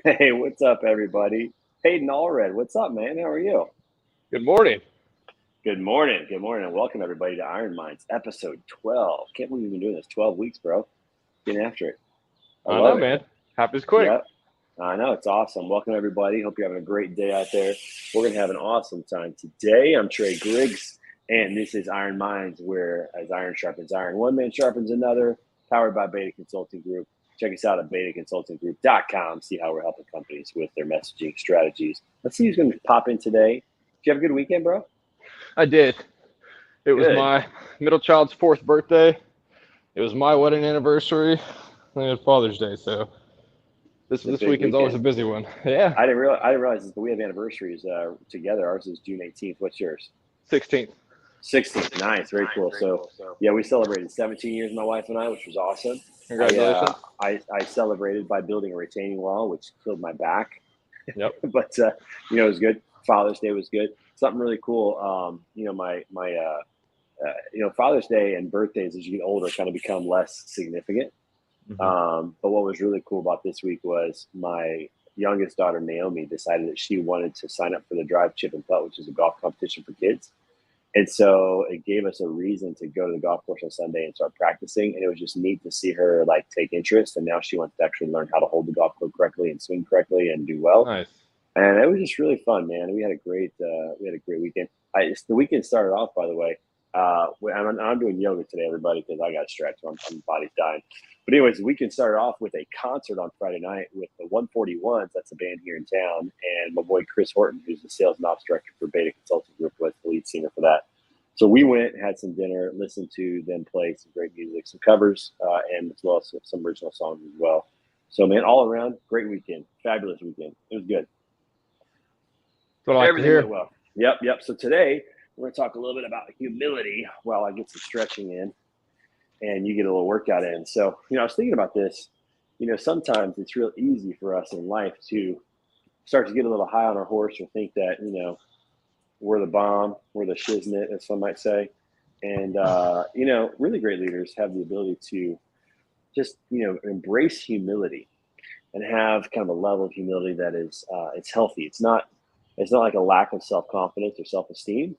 Hey, what's up, everybody? Hayden Allred, what's up, man? How are you? Good morning. Good morning. Good morning, and welcome everybody to Iron Minds, episode 12. Can't believe we've been doing this 12 weeks, bro. Getting after it. I I know, love it. man. Happens quick. Yep. I know. It's awesome. Welcome, everybody. Hope you're having a great day out there. We're going to have an awesome time today. I'm Trey Griggs, and this is Iron Minds, where as iron sharpens iron, one man sharpens another, powered by Beta Consulting Group. Check us out at betaconsultinggroup.com. See how we're helping companies with their messaging strategies. Let's see who's going to pop in today. Did you have a good weekend, bro? I did. It was Good. my middle child's fourth birthday. It was my wedding anniversary. And it was Father's Day, so this It's a this big weekend's always a weekend. busy one. Yeah, I didn't realize this, but we have anniversaries together. Ours is June 18th. What's yours? 16th. 16th. Nice. Very cool. So, yeah, we celebrated 17 years, my wife and I, which was awesome. I, uh, Congratulations. I celebrated by building a retaining wall, which killed my back, Yep. but it was good. Father's Day was good. Something really cool. My Father's Day and birthdays as you get older kind of become less significant. Hmm. But what was really cool about this week was my youngest daughter Naomi decided that she wanted to sign up for the Drive Chip and Putt, which is a golf competition for kids. And so it gave us a reason to go to the golf course on Sunday and start practicing. And it was just neat to see her like take interest. And now she wants to actually learn how to hold the golf club correctly and swing correctly and do well. Nice. And it was just really fun, man. We had a great weekend. The weekend started off, by the way. I'm doing yoga today, everybody, because I got stretched. My body's dying. But anyways, the weekend started off with a concert on Friday night with the 141s. That's a band here in town, and my boy Chris Horton, who's the sales and ops director for Beta Consulting Group, was the lead singer for that. So we went, had some dinner, listened to them play some great music, some covers, and as well as some original songs as well. So, man, all around, great weekend, fabulous weekend. It was good. That's what I like to Everything went hear. well. Yep. So today we're going to talk a little bit about humility while I get some stretching in and you get a little workout in. So, I was thinking about this. Sometimes it's real easy for us in life to start to get a little high on our horse or think that, we're the bomb, we're the shiznit, as some might say. And, really great leaders have the ability to just, embrace humility and have kind of a level of humility that is it's healthy. It's not like a lack of self confidence or self esteem.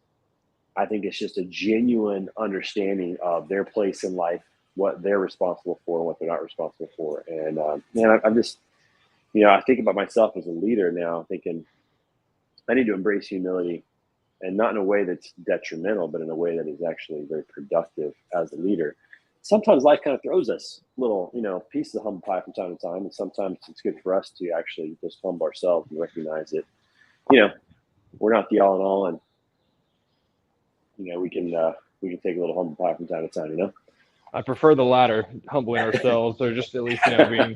I think it's just a genuine understanding of their place in life, what they're responsible for, and what they're not responsible for. And man, I'm just I think about myself as a leader now, thinking I need to embrace humility, and not in a way that's detrimental, but in a way that is actually very productive as a leader. Sometimes life kind of throws us little, pieces of humble pie from time to time, and sometimes it's good for us to actually just humble ourselves and recognize that, you know, we're not the all in all, and we can take a little humble pie from time to time. I prefer the latter, humbling ourselves, or just at least being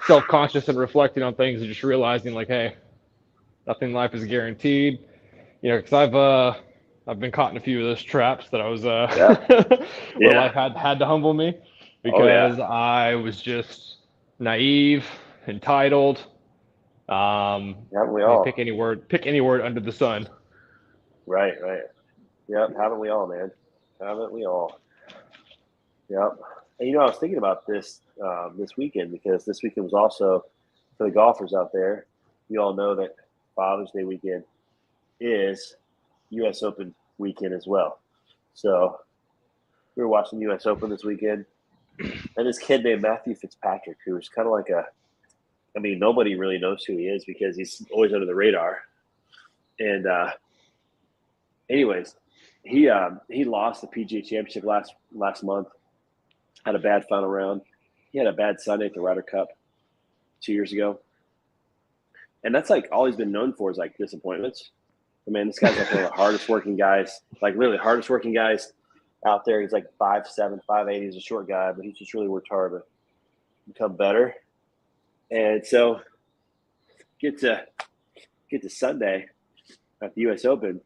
self-conscious and reflecting on things and just realizing like, hey, nothing in life is guaranteed. Because I've been caught in a few of those traps that I was Yeah, where yeah, life had to humble me oh yeah, because I was just naive, entitled. haven't we I mean, all? pick any word under the sun. Right, right. Yep, haven't we all, man? Haven't we all? Yep. And I was thinking about this weekend because this weekend was also for the golfers out there. You all know that Father's Day weekend is U.S. Open weekend as well. So we were watching the U.S. Open this weekend, and this kid named Matthew Fitzpatrick, who was kind of like I mean, nobody really knows who he is because he's always under the radar. And anyways, he lost the PGA Championship last month. Had a bad final round. He had a bad Sunday at the Ryder Cup 2 years ago, and that's like all he's been known for is like disappointments. I mean, this guy's like one of the hardest working guys, like really hardest working guys out there. He's like 5'7", 5'8". He's a short guy, but he's just really worked hard to become better. And so get to get to Sunday at the U.S. Open,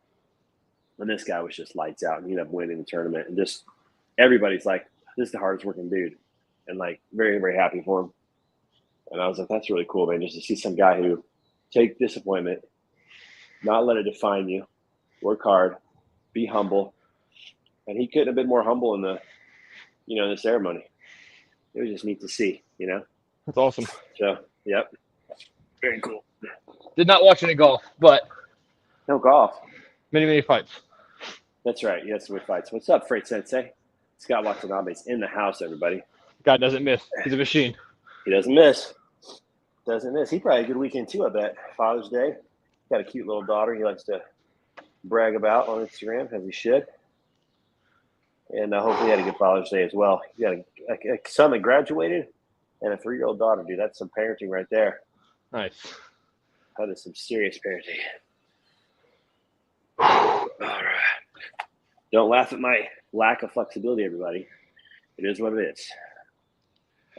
and this guy was just lights out, and he ended up winning the tournament. And just everybody's like, "This is the hardest working dude," and like very very happy for him. And I was like, "That's really cool, man!" Just to see some guy who take disappointment, not let it define you, work hard, be humble. And he couldn't have been more humble in the ceremony. It was just neat to see. That's awesome. So, yep. Very cool. Did not watch any golf, but No golf. many fights. That's right. You had some good fights. What's up, Freight Sensei? Scott Watanabe's in the house, everybody. Guy doesn't miss. He's a machine. He doesn't miss. Doesn't miss. He probably had a good weekend too, I bet. Father's Day. Got a cute little daughter he likes to brag about on Instagram, as he should. And hopefully he had a good Father's Day as well. He got a son that graduated and a 3-year-old daughter, dude. That's some parenting right there. Nice. That is some serious parenting. All right. Don't laugh at my lack of flexibility, everybody. It is what it is.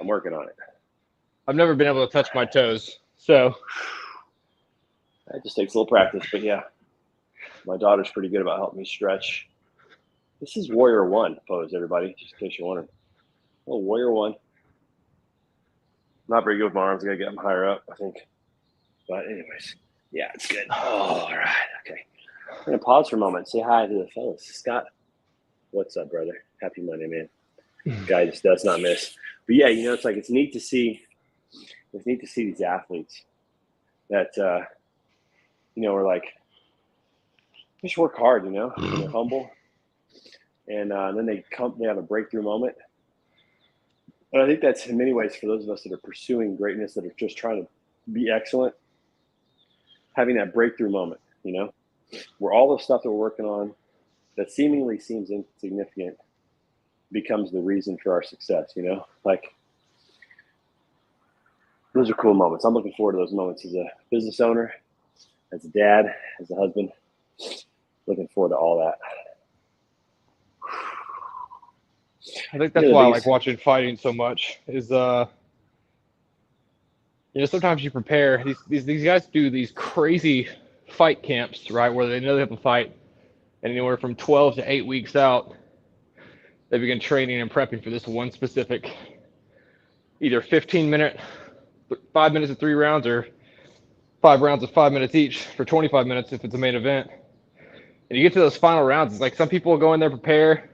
I'm working on it. I've never been able to touch my toes, so It just takes a little practice, but yeah. My daughter's pretty good about helping me stretch. This is Warrior 1 pose, everybody, just in case you're wondering. Oh, Warrior 1. Not very good with my arms. I got to get them higher up, I think. But anyways, yeah, it's good. Oh, all right. Okay. I'm going to pause for a moment. Say hi to the fellas. Scott, what's up, brother? Happy Monday, man. Guy just does not miss. But yeah, it's neat to see these athletes that, we're like, just work hard, and they're humble. And then they have a breakthrough moment. And I think that's in many ways for those of us that are pursuing greatness, that are just trying to be excellent, having that breakthrough moment, where all the stuff that we're working on that seemingly seems insignificant becomes the reason for our success, like those are cool moments. I'm looking forward to those moments as a business owner, as a dad, as a husband. Looking forward to all that. I think that's why I like watching fighting so much. Is sometimes you prepare. These guys do these crazy fight camps, right, where they know they have a fight, and anywhere from 12 to 8 weeks out, they begin training and prepping for this one specific, either 15-minute, 5 minutes of 3 rounds, or 5 rounds of 5 minutes each for 25 minutes if it's a main event. And you get to those final rounds, it's like some people go in there, prepare,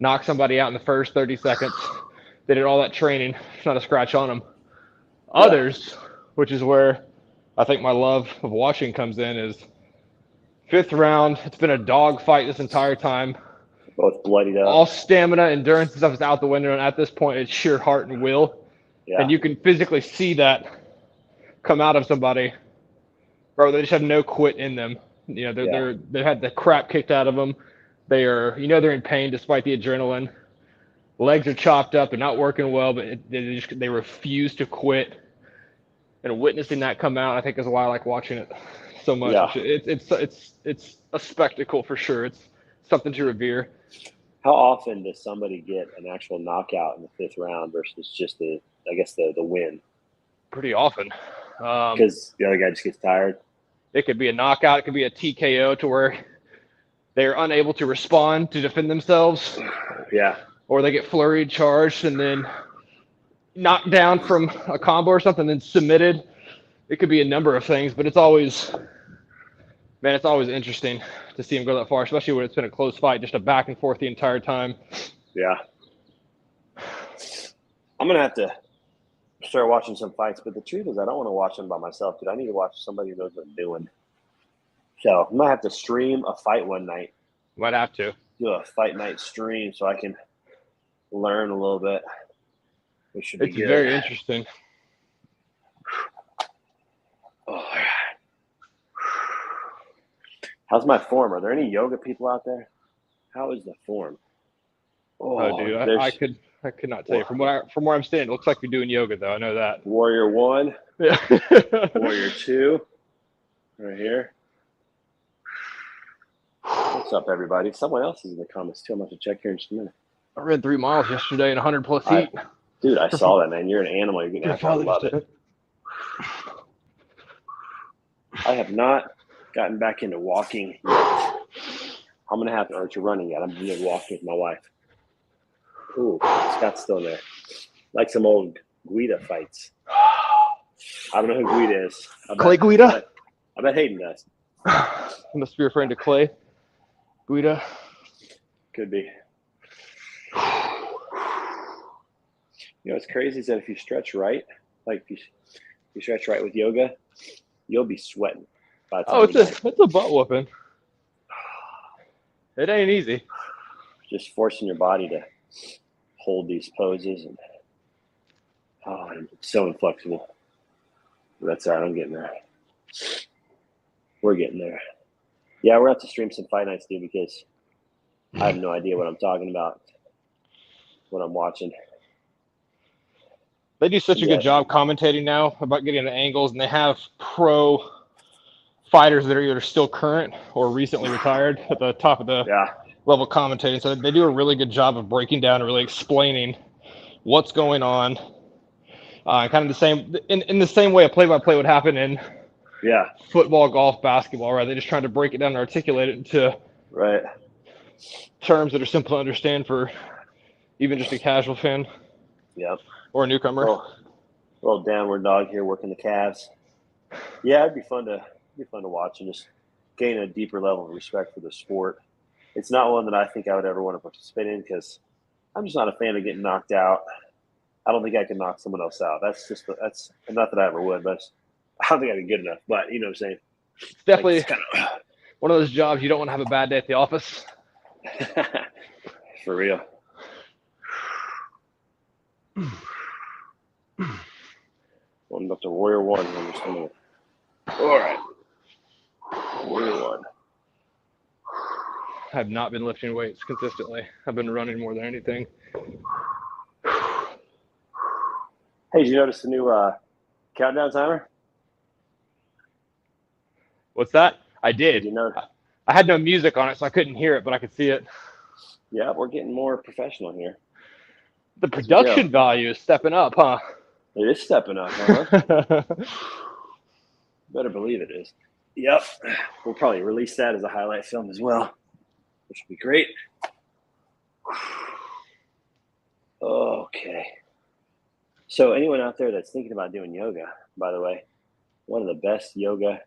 knock somebody out in the first 30 seconds. They did all that training, not a scratch on them. Others, which is where I think my love of watching comes in, is 5th round. It's been a dog fight this entire time. Both bloodied up. All stamina, endurance, and stuff is out the window. And at this point, it's sheer heart and will. Yeah. And you can physically see that come out of somebody, bro. They just have no quit in them. They had the crap kicked out of them. They are, they're in pain despite the adrenaline. Legs are chopped up. They're not working well, but they refuse to quit. And witnessing that come out, I think, is why I like watching it so much. Yeah. It's a spectacle for sure. It's something to revere. How often does somebody get an actual knockout in the 5th round versus just the win? Pretty often. Because the other guy just gets tired. It could be a knockout. It could be a TKO to where they're unable to respond to defend themselves. Yeah. Or they get flurried, charged, and then knocked down from a combo or something, then submitted. It could be a number of things, but it's always interesting to see him go that far, especially when it's been a close fight, just a back and forth the entire time. Yeah. I'm going to have to start watching some fights, but the truth is I don't want to watch them by myself, dude. I need to watch somebody who knows what I'm doing. So I'm going to have to stream a fight one night. Might have to. Do a fight night stream so I can learn a little bit. Which should be good. It's very interesting. All right. How's my form? Are there any yoga people out there? How is the form? Oh, dude, I could not tell you. From where I'm standing, it looks like you're doing yoga, though. I know that. Warrior 1. Yeah. Warrior 2. Right here. What's up, everybody? Someone else is in the comments, too. I'm going to check here in just a minute. I ran 3 miles yesterday in 100-plus heat. Dude, I saw that, man. You're an animal. You're going to have to love it. I have not gotten back into walking yet. I'm going to have to, or to running yet. I'm going to walk with my wife. Ooh, Scott's still there. Like some old Guida fights. I don't know who Guida is. Clay Guida? I bet Hayden does. Must be referring to Clay Guida. Could be. What's crazy is that if you stretch right, like if you stretch right with yoga, you'll be sweating by the time Oh, you're done. it's a butt whooping. It ain't easy. Just forcing your body to hold these poses, and it's so inflexible. But that's all right. I'm getting there. We're getting there. Yeah, we're going to have to stream some fight nights, dude, because I have no idea what I'm talking about, what I'm watching. They do such a good job commentating now about getting the angles, and they have pro fighters that are either still current or recently retired at the top of the level commentating. So they do a really good job of breaking down and really explaining what's going on. Kind of the same in the same way a play-by-play would happen in football, golf, basketball, right? They're just trying to break it down and articulate it into terms that are simple to understand for even just a casual fan. Yep. Or a newcomer. Little downward dog here working the calves. Yeah, it'd be fun to watch and just gain a deeper level of respect for the sport. It's not one that I think I would ever want to participate in because I'm just not a fan of getting knocked out. I don't think I can knock someone else out. That's not that I ever would, but I don't think I'd be good enough. But you know what I'm saying? It's definitely one of those jobs you don't want to have a bad day at the office. For real. Going up to Warrior 1. I'm just gonna... All right. Warrior 1. I have not been lifting weights consistently. I've been running more than anything. Hey, did you notice the new countdown timer? What's that? I did. Did you know? I had no music on it, so I couldn't hear it, but I could see it. Yeah, we're getting more professional here. The production value is stepping up, huh? It is stepping up, huh? Better believe it is. Yep. We'll probably release that as a highlight film as well, which will be great. Okay. So anyone out there that's thinking about doing yoga, by the way, one of the best yoga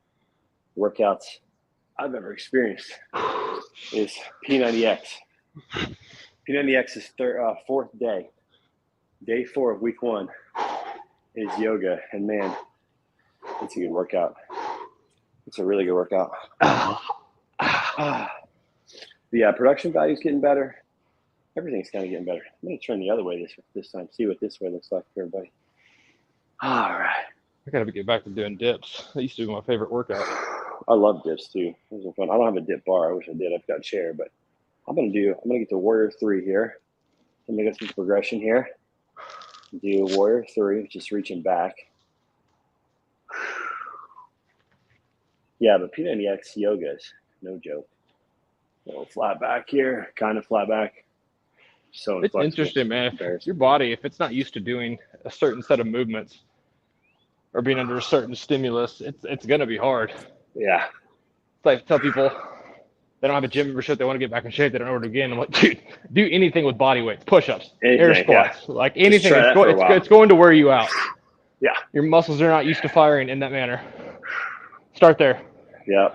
workouts I've ever experienced is P90X. P90X is fourth day. Day 4 of week 1 is yoga. And man, it's a good workout. It's a really good workout. The production value is getting better. Everything's kind of getting better. I'm going to turn the other way this time, see what this way looks like for everybody. All right. I got to get back to doing dips. That used to be my favorite workout. I love dips too. Those are fun. I don't have a dip bar. I wish I did. I've got a chair, but I'm going to get to Warrior 3 here. I'm going to get some progression here. Do Warrior 3, just reaching back. Yeah, but P90X yoga is no joke. A little flat back here, kind of flat back. So it's interesting, man. Your body, if it's not used to doing a certain set of movements or being under a certain stimulus, it's going to be hard. Yeah. It's like I tell people they don't have a gym membership, they want to get back in shape, they don't know where to begin. I'm like, dude, do anything with body weights, push-ups, air squats, like anything. It's going to wear you out. Yeah. Your muscles are not used to firing in that manner. Start there. Yeah.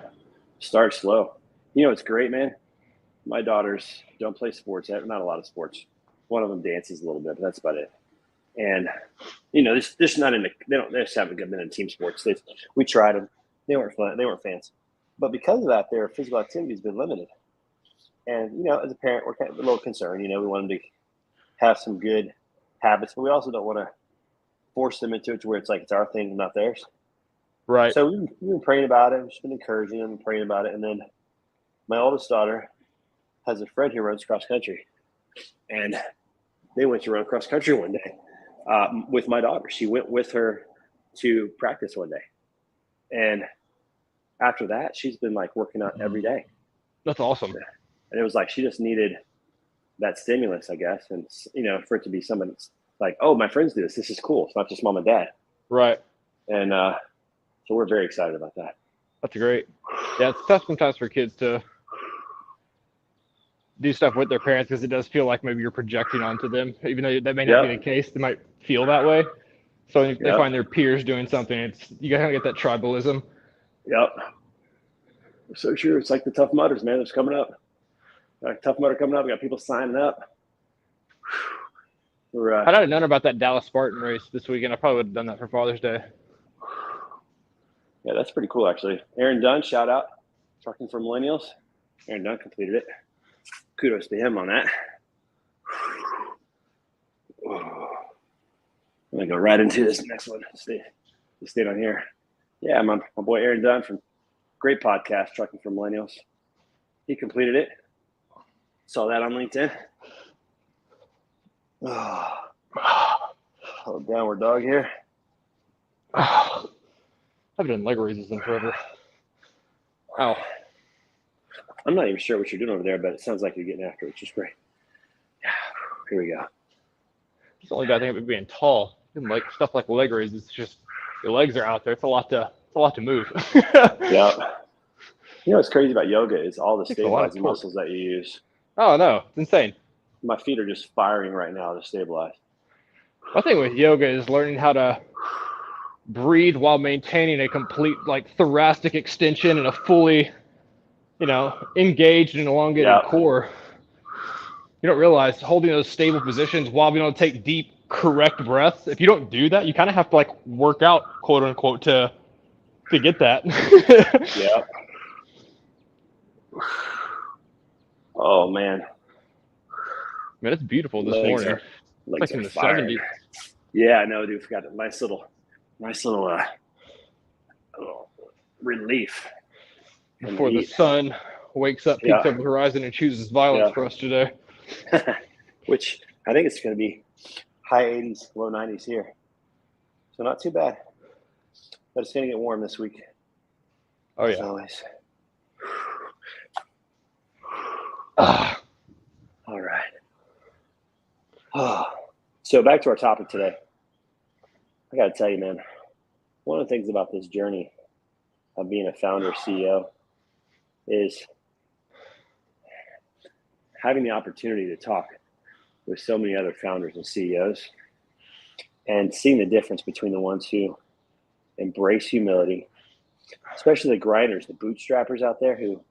Start slow. You know, it's great, man. My daughters don't play sports. Not a lot of sports. One of them dances a little bit, but that's about it. And, you know, they're just not they just haven't been in team sports. We tried them. They weren't fun. They weren't fans. But because of that, their physical activity has been limited. And, you know, as a parent, we're kind of a little concerned. You know, we want them to have some good habits, but we also don't want to force them into it to where it's like it's our thing and not theirs. Right. So we've been praying about it. We've just been encouraging them and praying about it. And then my oldest daughter has a friend who runs cross country. And they went to run cross country one day with my daughter. She went with her to practice one day. And after that, she's been like working out every day. That's awesome. And it was like she just needed that stimulus, I guess. And, you know, for it to be someone that's like, oh, my friends do this. This is cool. It's not just mom and dad. Right. And so we're very excited about that. That's great. Yeah, it's tough sometimes for kids to do stuff with their parents because it does feel like maybe you're projecting onto them, even though that may not be the case. They might feel that way. So if they find their peers doing something, you gotta get that tribalism. Yep. So true. It's like the Tough Mudders, man. It's coming up. Tough Mudder coming up. We got people signing up. I don't know about that Dallas Spartan race this weekend. I probably would have done that for Father's Day. Yeah, that's pretty cool, actually. Aaron Dunn, shout out. Trucking for Millennials. Aaron Dunn completed it. Kudos to him on that. I'm going to go right into this next one. Stay on here. Yeah, my boy Aaron Dunn from great podcast, Trucking for Millennials. He completed it. Saw that on LinkedIn. Oh, downward dog here. I haven't done leg raises in forever. Ow. I'm not even sure what you're doing over there, but it sounds like you're getting after it, which is great. Here we go. It's the only bad thing about being tall. Like stuff like leg raises, it's just your legs are out there. It's a lot to move. Yeah. You know what's crazy about yoga is all the stabilizing muscles that you use. Oh no, it's insane. My feet are just firing right now to stabilize. My thing with yoga is learning how to breathe while maintaining a complete thoracic extension and a fully, engaged and elongated core. You don't realize holding those stable positions while being able to take deep, correct breaths. If you don't do that, you kind of have to work out, quote unquote, to get that. Yeah. Oh man. Man, it's beautiful this morning. Legs in are the firing. 70s. Yeah, I know, dude. We've got a nice little relief. Before the sun wakes up, peeks over the horizon, and chooses violence for us today. Which I think it's going to be high 80s, low 90s here. So not too bad. But it's going to get warm this week. Oh, yeah. As always. All right. So back to our topic today. I got to tell you, man, one of the things about this journey of being a founder, CEO, is having the opportunity to talk with so many other founders and CEOs and seeing the difference between the ones who embrace humility, especially the grinders, the bootstrappers out there who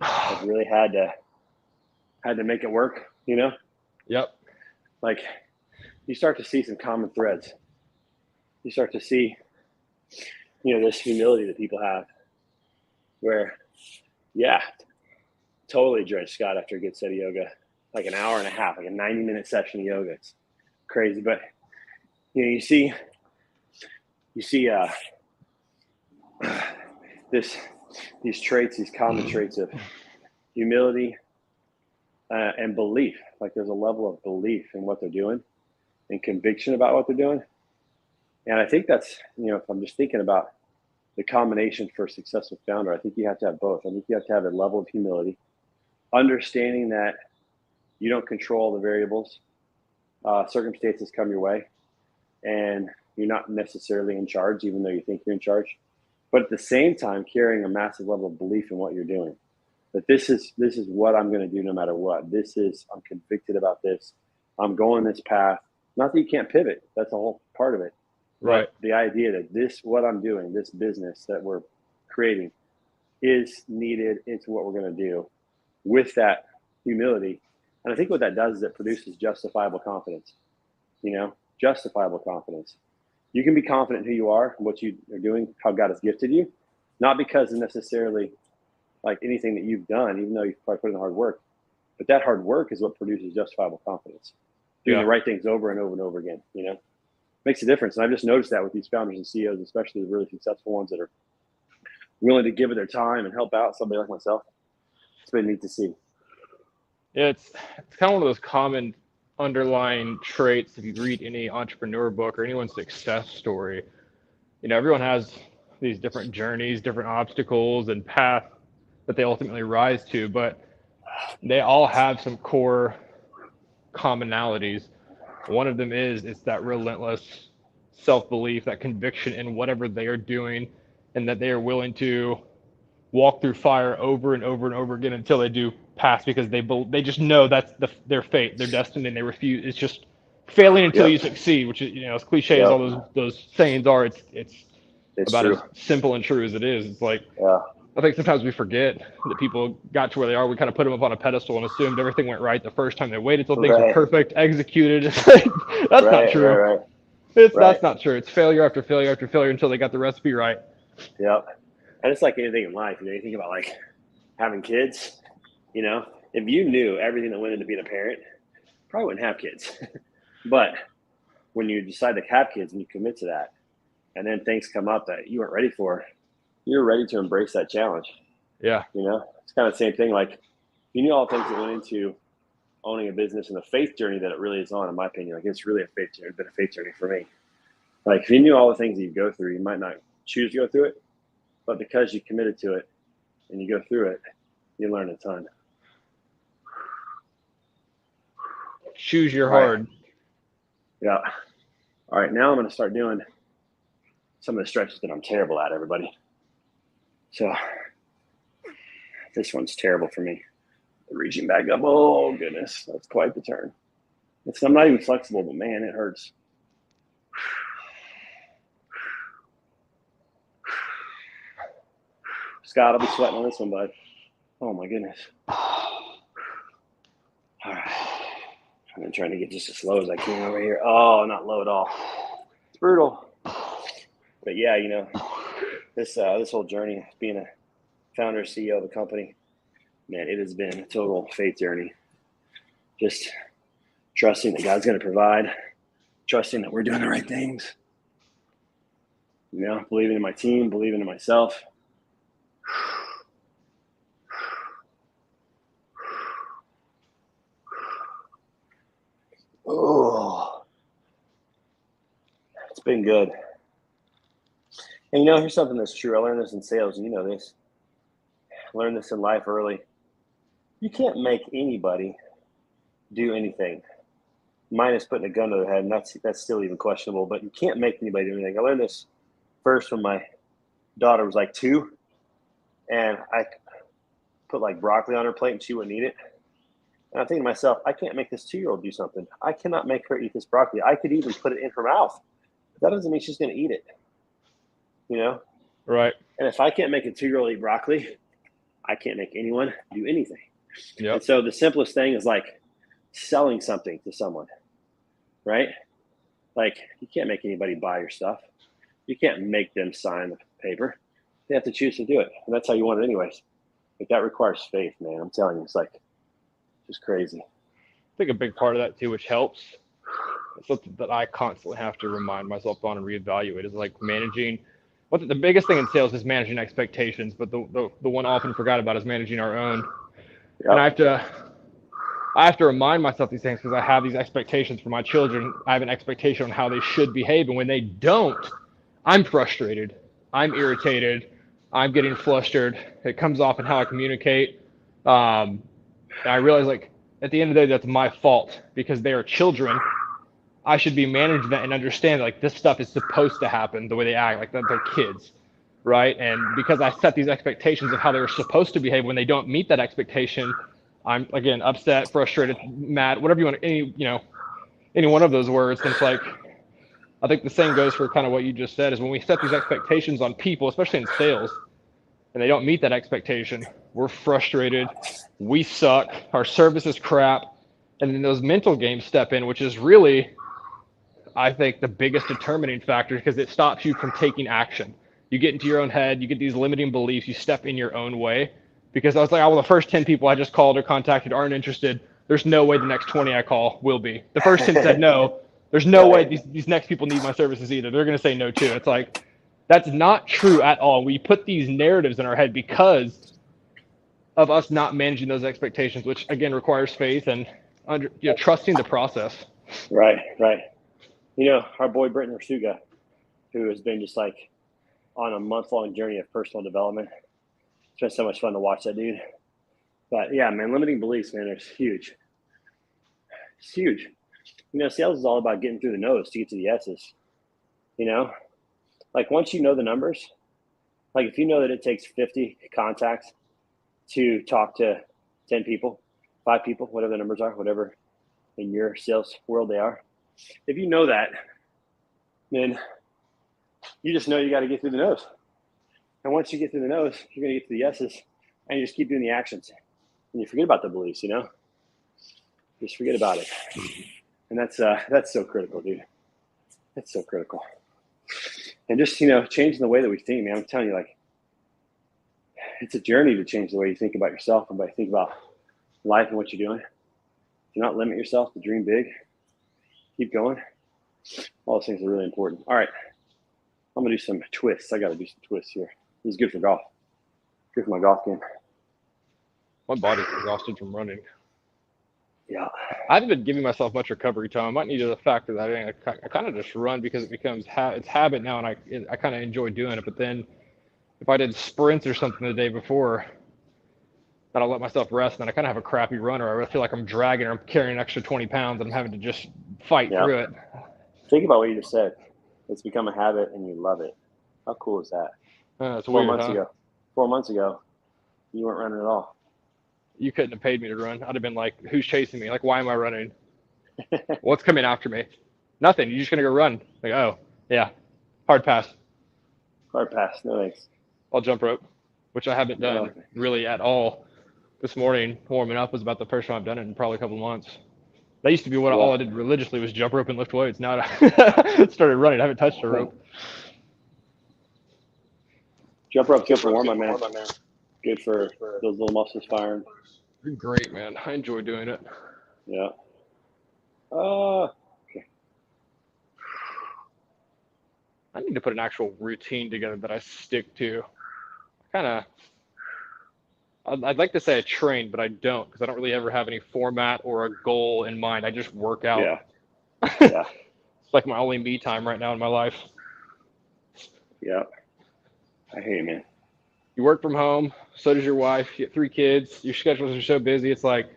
have really had to make it work, Yep. You start to see some common threads. You start to see, this humility that people have where, totally drenched Scott after a good set of yoga, an hour and a half, a 90-minute session of yoga. It's crazy. But, you see these traits, these common traits of humility and belief. There's a level of belief in what they're doing and conviction about what they're doing. And I think that's, if I'm just thinking about the combination for a successful founder, I think you have to have both. I think you have to have a level of humility, understanding that you don't control the variables. Circumstances come your way, and you're not necessarily in charge, even though you think you're in charge. But at the same time, carrying a massive level of belief in what you're doing. That this is what I'm going to do no matter what. I'm convicted about this. I'm going this path. Not that you can't pivot. That's a whole part of it. Right. But the idea that what I'm doing, this business that we're creating, is needed into what we're going to do with that humility. And I think what that does is it produces justifiable confidence. Justifiable confidence. You can be confident in who you are, what you are doing, how God has gifted you, not because of necessarily anything that you've done, even though you've probably put in the hard work. But that hard work is what produces justifiable confidence. Doing the right things over and over and over again, makes a difference. And I've just noticed that with these founders and CEOs, especially the really successful ones that are willing to give it their time and help out somebody like myself. It's been neat to see. Yeah, it's kind of one of those common underlying traits. If you read any entrepreneur book or anyone's success story, everyone has these different journeys, different obstacles and paths that they ultimately rise to, but they all have some core commonalities. One of them is it's that relentless self-belief, that conviction in whatever they are doing, and that they are willing to walk through fire over and over and over again until they do pass, because they just know that's their fate, their destiny, and they refuse. It's just failing until you succeed, which is, as cliche as all those sayings are, it's about true. as simple and true as it is. It's I think sometimes we forget that people got to where they are. We kind of put them up on a pedestal and assumed everything went right the first time. They waited until things were perfect, executed. It's that's not true. That's not true. It's failure after failure after failure until they got the recipe right. Yep. And it's like anything in life. You think about like having kids. If you knew everything that went into being a parent, probably wouldn't have kids. But when you decide to have kids and you commit to that, and then things come up that you weren't ready for, you're ready to embrace that challenge. Yeah. It's kind of the same thing. Like, you knew all the things that went into owning a business and the faith journey that it really is on, in my opinion. Like, it's really been a faith journey for me. Like, if you knew all the things that you go through, you might not choose to go through it, but because you committed to it and you go through it, you learn a ton. Choose your hard. Yeah. All right. Now I'm going to start doing some of the stretches that I'm terrible at, everybody. So this one's terrible for me. Reaching back up. Oh, goodness. That's quite the turn. I'm not even flexible, but man, it hurts. Scott, I'll be sweating on this one, bud. Oh, my goodness. All right. I'm trying to get just as slow as I can over here. Oh, not low at all. It's brutal. But yeah, this whole journey, being a founder, CEO of a company, man, it has been a total faith journey. Just trusting that God's going to provide, trusting that we're doing the right things, believing in my team, believing in myself. Oh, it's been good. And here's something that's true. I learned this in sales, and you know this. I learned this in life early. You can't make anybody do anything, minus putting a gun to their head, and that's still even questionable. But you can't make anybody do anything. I learned this first when my daughter was like 2, and I put like broccoli on her plate, and she wouldn't eat it. And I'm thinking to myself, I can't make this 2-year-old do something. I cannot make her eat this broccoli. I could even put it in her mouth. But that doesn't mean she's going to eat it. Right. And if I can't make a 2-year-old eat broccoli, I can't make anyone do anything. Yep. And so the simplest thing is like selling something to someone, right? Like, you can't make anybody buy your stuff. You can't make them sign the paper. They have to choose to do it. And that's how you want it anyways. Like, that requires faith, man. I'm telling you, it's like just crazy. I think a big part of that too, which helps, something that I constantly have to remind myself on and reevaluate, is like managing. The biggest thing in sales is managing expectations, but the one often forgot about is managing our own. Yep. And I have to remind myself these things because I have these expectations for my children. I have an expectation on how they should behave, and when they don't, I'm frustrated, I'm irritated, I'm getting flustered. It comes off in how I communicate. And I realize, like, at the end of the day, that's my fault because they are children. I should be managing that and understand, like, this stuff is supposed to happen the way they act, like that they're kids, right? And because I set these expectations of how they're supposed to behave, when they don't meet that expectation, I'm, again, upset, frustrated, mad, whatever you want, any one of those words. And it's like, I think the same goes for kind of what you just said, is when we set these expectations on people, especially in sales, and they don't meet that expectation, we're frustrated, we suck, our service is crap, and then those mental games step in, which is really, I think, the biggest determining factor, because it stops you from taking action. You get into your own head, you get these limiting beliefs, you step in your own way. Because I was like, oh, well, the first 10 people I just called or contacted aren't interested. There's no way the next 20 I call will be. The first 10 said no. There's no way these next people need my services either. They're going to say no too. It's like, that's not true at all. We put these narratives in our head because of us not managing those expectations, which again requires faith and trusting the process. Right. Our boy Britton Rasuga, who has been just like on a month-long journey of personal development. It's been so much fun to watch that dude. But yeah, man, limiting beliefs, man, it's huge. It's huge. Sales is all about getting through the no's to get to the yeses. Like, once you know the numbers, like if you know that it takes 50 contacts to talk to 10 people, 5 people, whatever the numbers are, whatever in your sales world they are. If you know that, then you just know you got to get through the no's. And once you get through the no's, you're going to get to the yeses, and you just keep doing the actions. And you forget about the beliefs, Just forget about it. And that's so critical, dude. That's so critical. And just, changing the way that we think, man. I'm telling you, like, it's a journey to change the way you think about yourself and think about life and what you're doing. Do not limit yourself to dream big. Keep going. All those things are really important. All right. I'm going to do some twists. I got to do some twists here. This is good for golf. Good for my golf game. My body's exhausted from running. Yeah. I haven't been giving myself much recovery time. I might need to factor that in. I kind of just run because it becomes it's habit now, and I kind of enjoy doing it. But then if I did sprints or something the day before, then I'll let myself rest, and then I kind of have a crappy run, or I feel like I'm dragging or I'm carrying an extra 20 pounds, and I'm having to just fight through it. Think about what you just said. It's become a habit, and you love it. How cool is that? It's weird, huh? 4 months ago, you weren't running at all. You couldn't have paid me to run. I'd have been like, who's chasing me? Like, why am I running? What's coming after me? Nothing. You're just going to go run. Like, oh, yeah. Hard pass. Hard pass. No thanks. I'll jump rope, which I haven't done really at all. This morning, warming up was about the first time I've done it in probably a couple of months. That used to be all I did religiously was jump rope and lift weights. Now I started running. I haven't touched a rope. Jump rope's good for warm-up, man. Good for those little muscles firing. Great, man. I enjoy doing it. Yeah. Okay. I need to put an actual routine together that I stick to. I'd like to say I train, but I don't because I don't really ever have any format or a goal in mind. I just work out. Yeah. It's like my only me time right now in my life. Yeah. I hate it, man. You work from home, so does your wife. You have 3 kids. Your schedules are so busy. It's like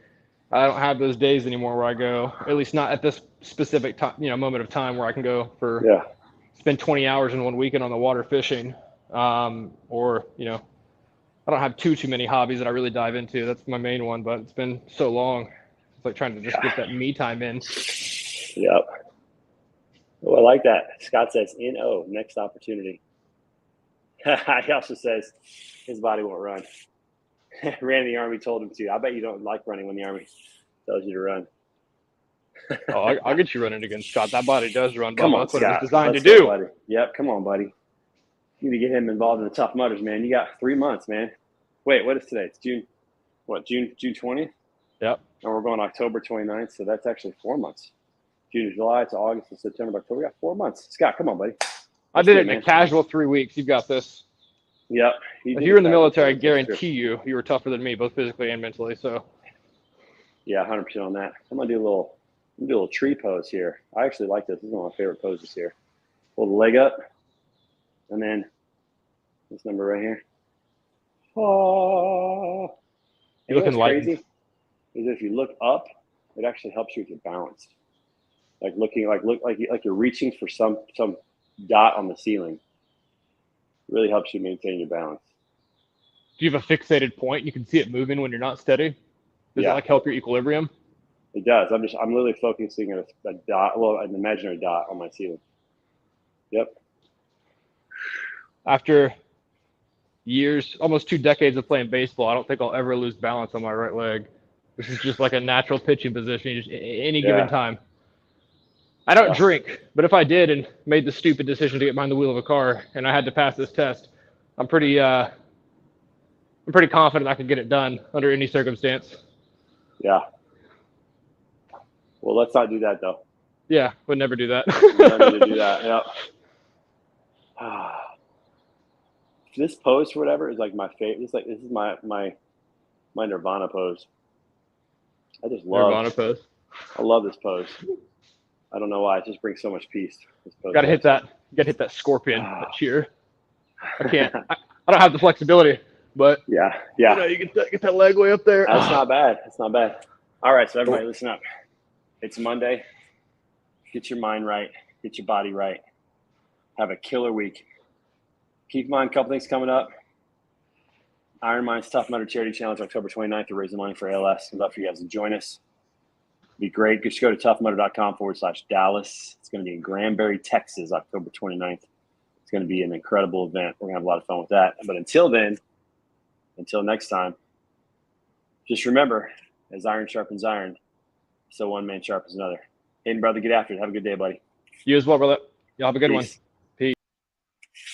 I don't have those days anymore where I go, at least not at this specific time, moment of time where I can go spend 20 hours in one weekend on the water fishing. Or I don't have too many hobbies that I really dive into. That's my main one, but it's been so long. It's like trying to just get that me time in. Yep. Oh, I like that. Scott says, next opportunity. He also says his body won't run. Ran in the Army, told him to. I bet you don't like running when the Army tells you to run. I'll get you running again, Scott. That body does run. Come on, that's Scott. what it's designed Let's to do. go, buddy. Yep, come on, buddy. You need to get him involved in the Tough Mudders, man. You got 3 months, man. Wait, what is today? It's June 20th? Yep. And we're going October 29th, so that's actually 4 months. June to July to August to September to October. We got 4 months. Scott, come on, buddy. I did it in a casual 3 weeks. You've got this. Yep. If you're in the military, I guarantee you were tougher than me, both physically and mentally. So. Yeah, 100% on that. I'm gonna do a little tree pose here. I actually like this. This is one of my favorite poses here. Hold the leg up, and then this number right here. Oh. You're looking crazy. Is if you look up, it actually helps you with your balance. Like look like you're reaching for some dot on the ceiling. Really helps you maintain your balance. Do you have a fixated point? You can see it moving when you're not steady. Does it help your equilibrium? It does. I'm literally focusing at a dot, an imaginary dot on my ceiling. Yep. After years, almost 2 decades of playing baseball, I don't think I'll ever lose balance on my right leg. This is just like a natural pitching position, just any given time. I don't drink, but if I did and made the stupid decision to get behind the wheel of a car and I had to pass this test, I'm pretty confident I could get it done under any circumstance. Yeah. Well, let's not do that though. Yeah, would never do that. Never need to do that. Yep. This pose for whatever is like my favorite. This is my Nirvana pose. I just love Nirvana pose. I love this pose. I don't know why. It just brings so much peace. Gotta hit that scorpion, that cheer. I can't. I don't have the flexibility, but yeah. You get that leg way up there. That's not bad. That's not bad. All right, so everybody, listen up. It's Monday. Get your mind right. Get your body right. Have a killer week. Keep in mind a couple things coming up. Iron Mind's Tough Mudder Charity Challenge, October 29th, to raise the money for ALS. I'd love for you guys to join us. It'd be great. Just go to toughmudder.com/Dallas. It's going to be in Granbury, Texas, October 29th. It's going to be an incredible event. We're going to have a lot of fun with that. But until next time, just remember, as iron sharpens iron, so one man sharpens another. Hayden, brother, get after it. Have a good day, buddy. You as well, brother. Y'all have a good one.